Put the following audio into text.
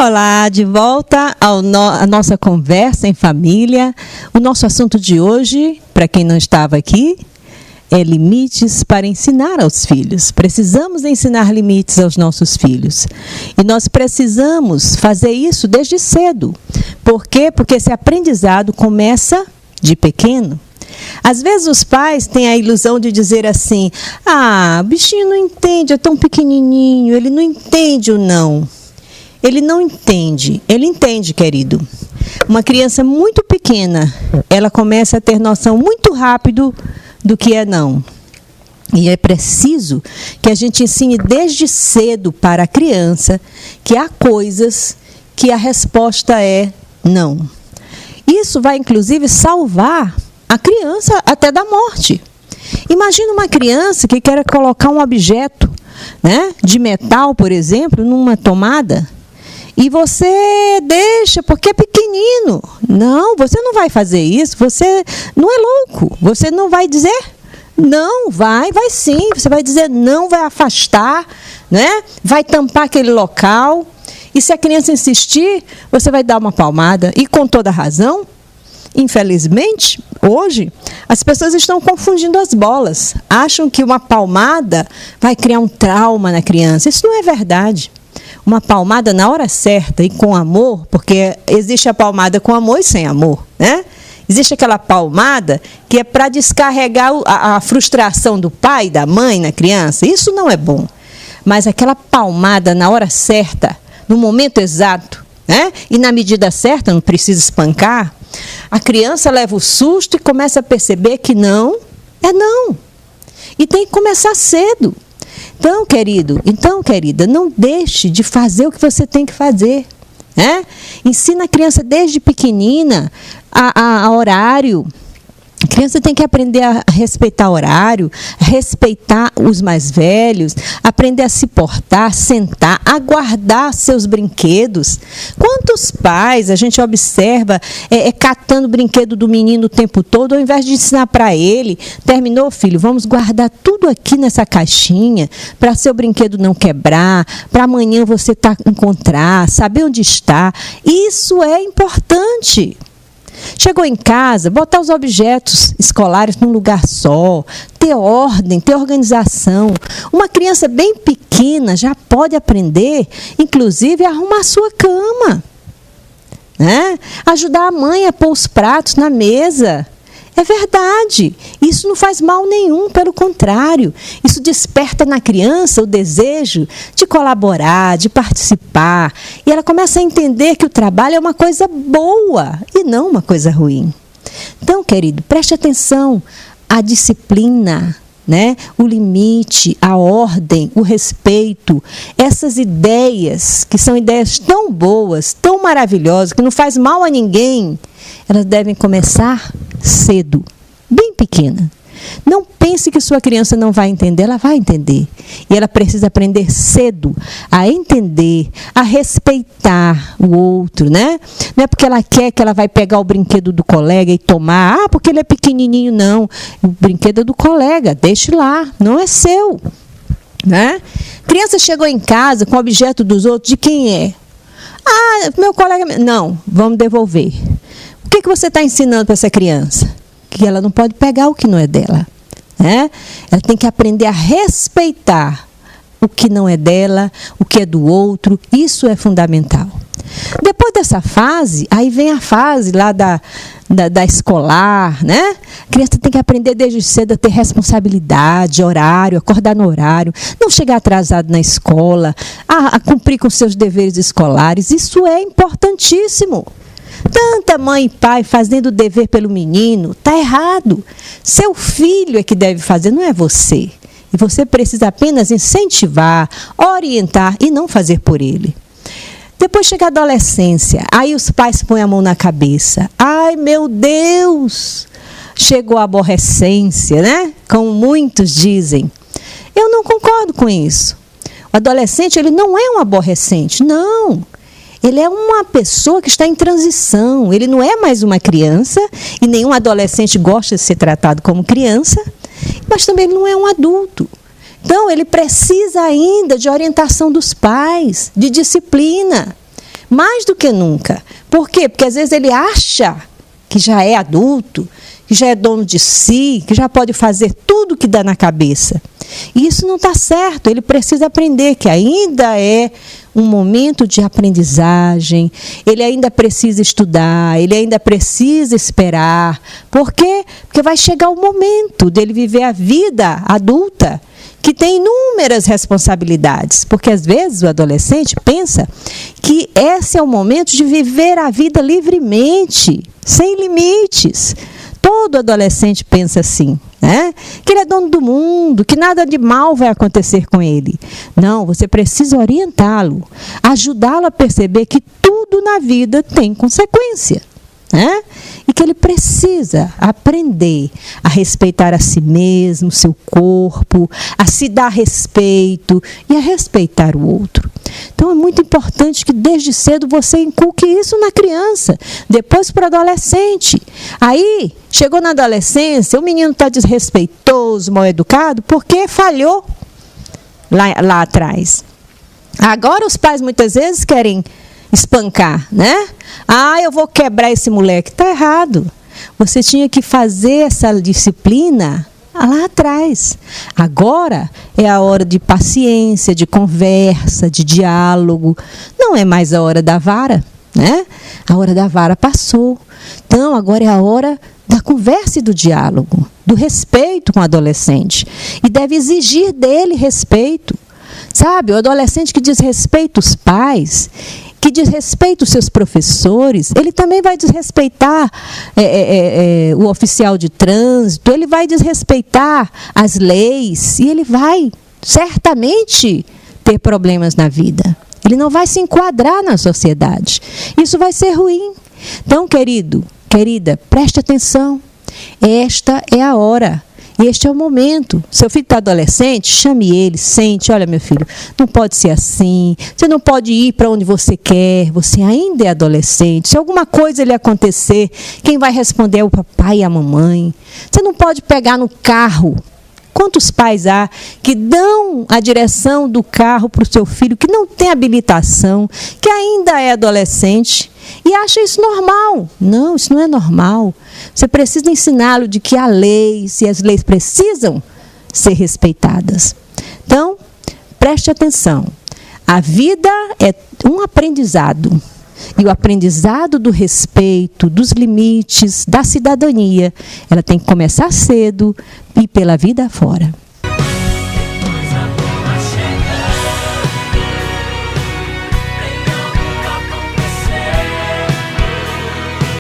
Olá, de volta à nossa conversa em família. O nosso assunto de hoje, para quem não estava aqui, é limites para ensinar aos filhos. Precisamos ensinar limites aos nossos filhos. E nós precisamos fazer isso desde cedo. Por quê? Porque esse aprendizado começa de pequeno. Às vezes os pais têm a ilusão de dizer assim: o bichinho não entende, é tão pequenininho, ele não entende o não. Ele não entende. Ele entende, querido. Uma criança muito pequena, ela começa a ter noção muito rápido do que é não. E é preciso que a gente ensine desde cedo para a criança que há coisas que a resposta é não. Isso vai, inclusive, salvar a criança até da morte. Imagina uma criança que quer colocar um objeto, né, de metal, por exemplo, numa tomada, e você deixa porque é pequenino. Não, você não vai fazer isso, você não é louco. Você não vai dizer não, vai sim. Você vai dizer não, vai afastar, né? Vai tampar aquele local. E se a criança insistir, você vai dar uma palmada. E com toda razão, infelizmente, hoje, as pessoas estão confundindo as bolas. Acham que uma palmada vai criar um trauma na criança. Isso não é verdade. Uma palmada na hora certa e com amor, porque existe a palmada com amor e sem amor, né? Existe aquela palmada que é para descarregar a frustração do pai e da mãe na criança. Isso não é bom. Mas aquela palmada na hora certa, no momento exato, né? E na medida certa, não precisa espancar, a criança leva o susto e começa a perceber que não é não. E tem que começar cedo. Então, querida, não deixe de fazer o que você tem que fazer. Né? Ensina a criança desde pequenina a horário. A criança tem que aprender a respeitar horário, respeitar os mais velhos, aprender a se portar, sentar, aguardar seus brinquedos. Quantos pais a gente observa catando o brinquedo do menino o tempo todo, ao invés de ensinar para ele: terminou, filho, vamos guardar tudo aqui nessa caixinha, para seu brinquedo não quebrar, para amanhã você encontrar, saber onde está. Isso é importante. Chegou em casa, botar os objetos escolares num lugar só, ter ordem, ter organização. Uma criança bem pequena já pode aprender, inclusive, a arrumar a sua cama, né? Ajudar a mãe a pôr os pratos na mesa. É verdade, isso não faz mal nenhum, pelo contrário, isso desperta na criança o desejo de colaborar, de participar, e ela começa a entender que o trabalho é uma coisa boa e não uma coisa ruim. Então, querido, preste atenção à disciplina, né? O limite, a ordem, o respeito, essas ideias, que são ideias tão boas, tão maravilhosas, que não faz mal a ninguém, elas devem começar cedo, bem pequena. Não pense que sua criança não vai entender, ela vai entender. E ela precisa aprender cedo a entender, a respeitar o outro, né? Não é porque ela quer que ela vai pegar o brinquedo do colega e tomar, porque ele é pequenininho, não. O brinquedo é do colega, deixe lá, não é seu, né? Criança chegou em casa com o objeto dos outros, de quem é? Meu colega... Não, vamos devolver. O que você está ensinando para essa criança? Que ela não pode pegar o que não é dela, né? Ela tem que aprender a respeitar o que não é dela, o que é do outro. Isso é fundamental. Depois dessa fase, aí vem a fase lá da escolar, né? A criança tem que aprender desde cedo a ter responsabilidade, horário, acordar no horário, não chegar atrasado na escola, a cumprir com seus deveres escolares. Isso é importantíssimo. Tanta mãe e pai fazendo o dever pelo menino, está errado. Seu filho é que deve fazer, não é você. E você precisa apenas incentivar, orientar e não fazer por ele. Depois chega a adolescência, aí os pais põem a mão na cabeça. Ai, meu Deus! Chegou a aborrecência, né? Como muitos dizem. Eu não concordo com isso. O adolescente, ele não é um aborrecente, não. Ele é uma pessoa que está em transição. Ele não é mais uma criança, e nenhum adolescente gosta de ser tratado como criança, mas também ele não é um adulto. Então, ele precisa ainda de orientação dos pais, de disciplina. mais do que nunca. Por quê? Porque às vezes ele acha que já é adulto, que já é dono de si, que já pode fazer tudo que dá na cabeça. E isso não está certo. Ele precisa aprender que ainda é um momento de aprendizagem, ele ainda precisa estudar, ele ainda precisa esperar. Por quê? Porque vai chegar o momento dele viver a vida adulta, que tem inúmeras responsabilidades. Porque às vezes o adolescente pensa que esse é o momento de viver a vida livremente, sem limites. Todo adolescente pensa assim, né? Que ele é dono do mundo, que nada de mal vai acontecer com ele. Não, você precisa orientá-lo, ajudá-lo a perceber que tudo na vida tem consequência, né? E que ele precisa aprender a respeitar a si mesmo, seu corpo, a se dar respeito e a respeitar o outro. Então é muito importante que desde cedo você inculque isso na criança, depois para o adolescente. Aí, chegou na adolescência, o menino está desrespeitoso, mal educado, porque falhou lá atrás. Agora os pais muitas vezes querem espancar, né? Ah, eu vou quebrar esse moleque. Está errado. Você tinha que fazer essa disciplina lá atrás. Agora é a hora de paciência, de conversa, de diálogo. Não é mais a hora da vara, né? A hora da vara passou. Então, agora é a hora da conversa e do diálogo, do respeito com o adolescente. E deve exigir dele respeito. Sabe, o adolescente que desrespeita os pais, que desrespeita os seus professores, ele também vai desrespeitar o oficial de trânsito, ele vai desrespeitar as leis e ele vai certamente ter problemas na vida. Ele não vai se enquadrar na sociedade. Isso vai ser ruim. Então, querido, querida, preste atenção. Esta é a hora. Este é o momento. Seu filho está adolescente, chame ele, sente. Olha, meu filho, não pode ser assim. Você não pode ir para onde você quer. Você ainda é adolescente. Se alguma coisa lhe acontecer, quem vai responder é o papai e a mamãe. Você não pode pegar no carro. Quantos pais há que dão a direção do carro para o seu filho que não tem habilitação, que ainda é adolescente e acha isso normal? Não, isso não é normal. Você precisa ensiná-lo de que há leis e as leis precisam ser respeitadas. Então, preste atenção. A vida é um aprendizado. E o aprendizado do respeito, dos limites, da cidadania, ela tem que começar cedo e pela vida afora.